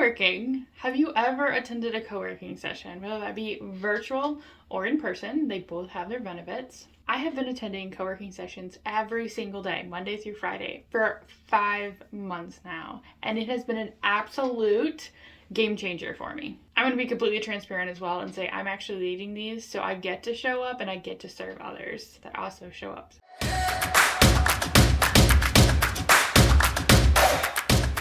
co-working. Have you ever attended a co-working session, whether that be virtual or in person? They both have their benefits. I have been attending co-working sessions every single day, Monday through Friday, for 5 months now, and it has been an absolute game changer for me. I'm going to be completely transparent as well and say I'm actually leading these, so I get to show up and I get to serve others that also show up.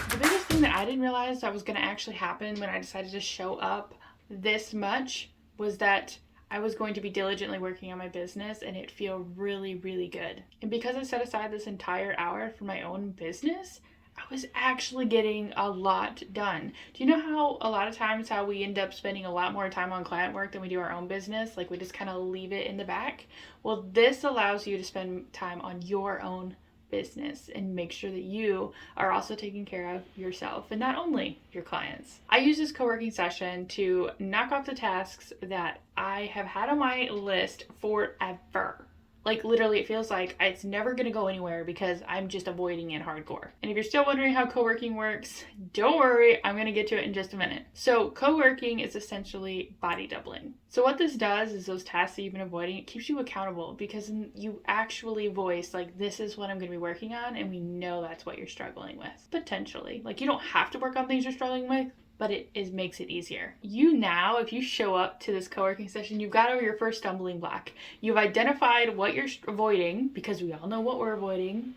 The biggest thing that I didn't realize that was going to actually happen when I decided to show up this much was that I was going to be diligently working on my business and it feel really, really good. And because I set aside this entire hour for my own business, I was actually getting a lot done. Do you know how a lot of times how we end up spending a lot more time on client work than we do our own business? Like we just kind of leave it in the back. Well, this allows you to spend time on your own business and make sure that you are also taking care of yourself and not only your clients. I use this co-working session to knock off the tasks that I have had on my list forever. Like literally it feels like it's never going to go anywhere because I'm just avoiding it hardcore. And if you're still wondering how co-working works, don't worry, I'm going to get to it in just a minute. So co-working is essentially body doubling. So what this does is those tasks that you've been avoiding, it keeps you accountable because you actually voice like this is what I'm going to be working on and we know that's what you're struggling with. Potentially. Like you don't have to work on things you're struggling with, but it makes it easier. You now, if you show up to this co-working session, you've got over your first stumbling block. You've identified what you're avoiding because we all know what we're avoiding,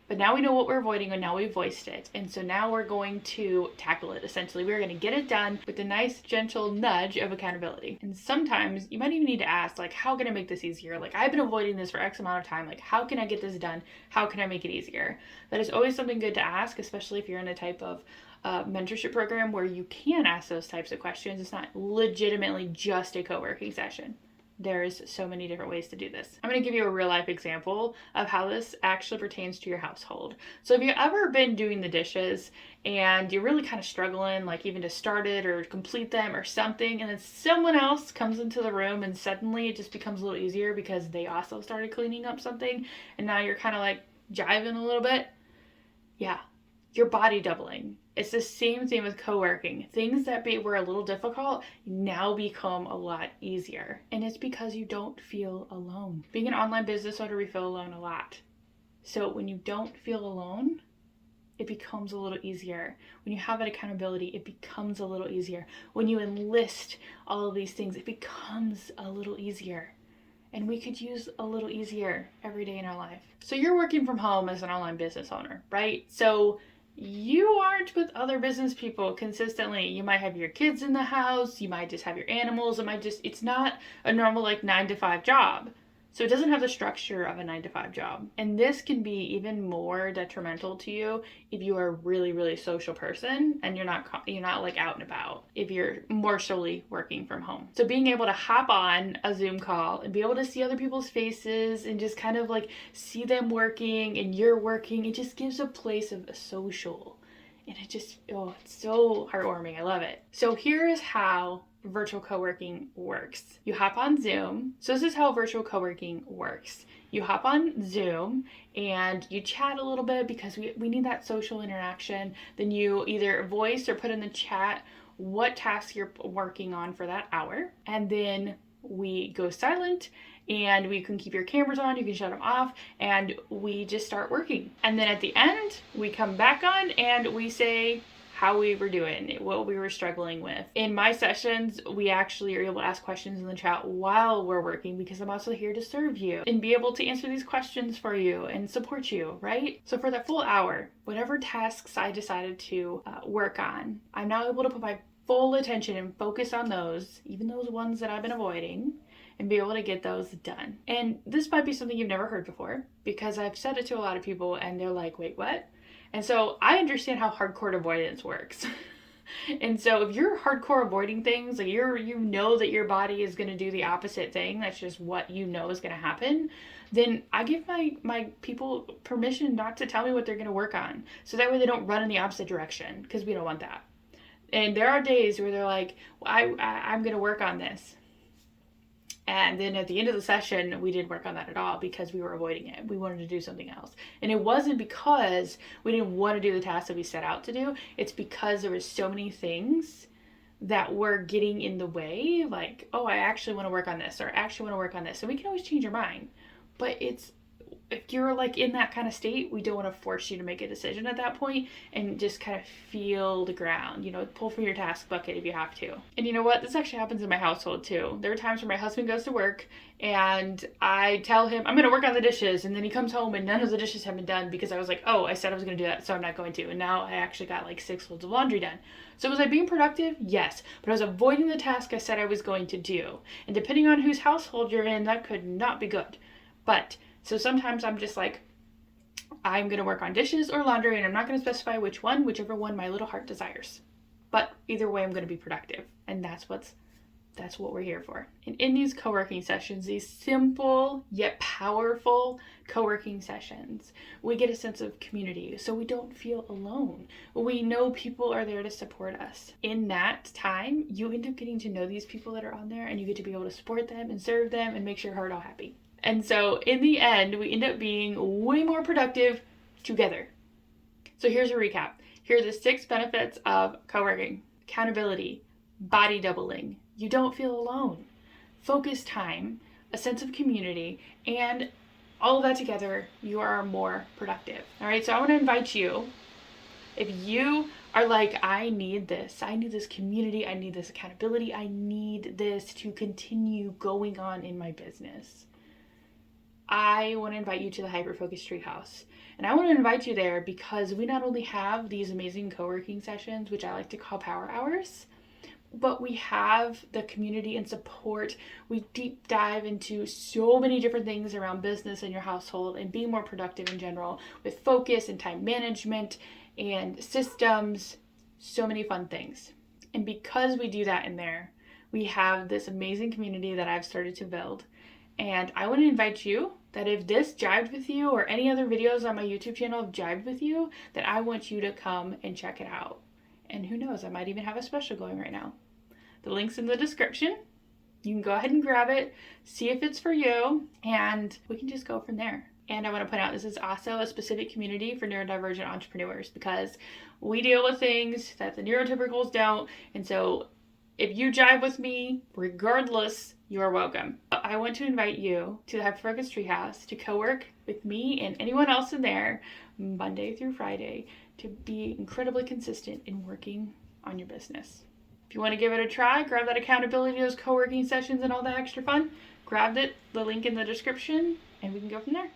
but now we know what we're avoiding and now we've voiced it. And so now we're going to tackle it essentially. We're going to get it done with a nice gentle nudge of accountability. And sometimes you might even need to ask, like, how can I make this easier? Like I've been avoiding this for X amount of time. Like how can I get this done? How can I make it easier? That is always something good to ask, especially if you're in a type of mentorship program where you can ask those types of questions. It's not legitimately just a co-working session. There's so many different ways to do this. I'm going to give you a real life example of how this actually pertains to your household. So have you ever been doing the dishes and you're really kind of struggling, like even to start it or complete them or something, and then someone else comes into the room and suddenly it just becomes a little easier because they also started cleaning up something and now you're kind of like jiving a little bit? Yeah, you're body doubling. It's the same thing with co-working. Things that were a little difficult now become a lot easier. And it's because you don't feel alone. Being an online business owner, we feel alone a lot. So when you don't feel alone, it becomes a little easier. When you have that accountability, it becomes a little easier. When you enlist all of these things, it becomes a little easier. And we could use a little easier every day in our life. So you're working from home as an online business owner, right? So you aren't with other business people consistently. You might have your kids in the house. You might just have your animals. It's not a normal like 9-to-5 job. So it doesn't have the structure of a 9-to-5 job. And this can be even more detrimental to you if you are a really, really social person and you're not like out and about, if you're more solely working from home. So being able to hop on a Zoom call and be able to see other people's faces and just kind of like see them working and you're working, it just gives a place of social. And it's so heartwarming. I love it. So here is how virtual co-working works. You hop on Zoom. So this is how virtual co-working works. You hop on Zoom and you chat a little bit because we need that social interaction. Then you either voice or put in the chat what tasks you're working on for that hour. And then we go silent and we can keep your cameras on, you can shut them off, and we just start working. And then at the end, we come back on and we say how we were doing, what we were struggling with. In my sessions, we actually are able to ask questions in the chat while we're working because I'm also here to serve you and be able to answer these questions for you and support you, right? So for that full hour, whatever tasks I decided to work on, I'm now able to put my full attention and focus on those, even those ones that I've been avoiding, and be able to get those done. And this might be something you've never heard before because I've said it to a lot of people and they're like, wait, what? And so I understand how hardcore avoidance works. And so if you're hardcore avoiding things, like you know that your body is going to do the opposite thing, that's just what you know is going to happen, then I give my people permission not to tell me what they're going to work on. So that way they don't run in the opposite direction because we don't want that. And there are days where they're like, I'm going to work on this. And then at the end of the session, we didn't work on that at all because we were avoiding it. We wanted to do something else. And it wasn't because we didn't want to do the task that we set out to do. It's because there was so many things that were getting in the way. Like, oh, I actually want to work on this, or I actually want to work on this. And we can always change our mind. But if you're like in that kind of state, we don't want to force you to make a decision at that point, and just kind of feel the ground, pull from your task bucket if you have to. And you know what? This actually happens in my household too. There are times where my husband goes to work and I tell him I'm going to work on the dishes, and then he comes home and none of the dishes have been done because I was like, oh, I said I was going to do that, so I'm not going to. And now I actually got like 6 loads of laundry done. So was I being productive? Yes. But I was avoiding the task I said I was going to do. And depending on whose household you're in, that could not be good. But so sometimes I'm just like, I'm going to work on dishes or laundry, and I'm not going to specify whichever one my little heart desires. But either way, I'm going to be productive. And that's what we're here for. And in these co-working sessions, these simple yet powerful co-working sessions, we get a sense of community, so we don't feel alone. We know people are there to support us. In that time, you end up getting to know these people that are on there, and you get to be able to support them and serve them and make sure your heart all happy. And so in the end, we end up being way more productive together. So here's a recap. Here are the 6 benefits of co-working. Accountability, body doubling, you don't feel alone, focus time, a sense of community, and all of that together, you are more productive. All right, so I want to invite you, if you are like, I need this community, I need this accountability, I need this to continue going on in my business, I want to invite you to the Hyperfocus Treehouse. And I want to invite you there because we not only have these amazing co-working sessions, which I like to call power hours, but we have the community and support. We deep dive into so many different things around business and your household and being more productive in general, with focus and time management and systems, so many fun things. And because we do that in there, we have this amazing community that I've started to build. And I want to invite you that if this jived with you, or any other videos on my YouTube channel have jived with you, that I want you to come and check it out. And who knows, I might even have a special going right now. The link's in the description. You can go ahead and grab it, see if it's for you, and we can just go from there. And I want to point out, this is also a specific community for neurodivergent entrepreneurs, because we deal with things that the neurotypicals don't. And so if you jive with me, regardless, you are welcome. I want to invite you to the Hyperfocus Treehouse to co-work with me and anyone else in there Monday through Friday to be incredibly consistent in working on your business. If you want to give it a try, grab that accountability, those co-working sessions and all that extra fun, grab it, the link in the description, and we can go from there.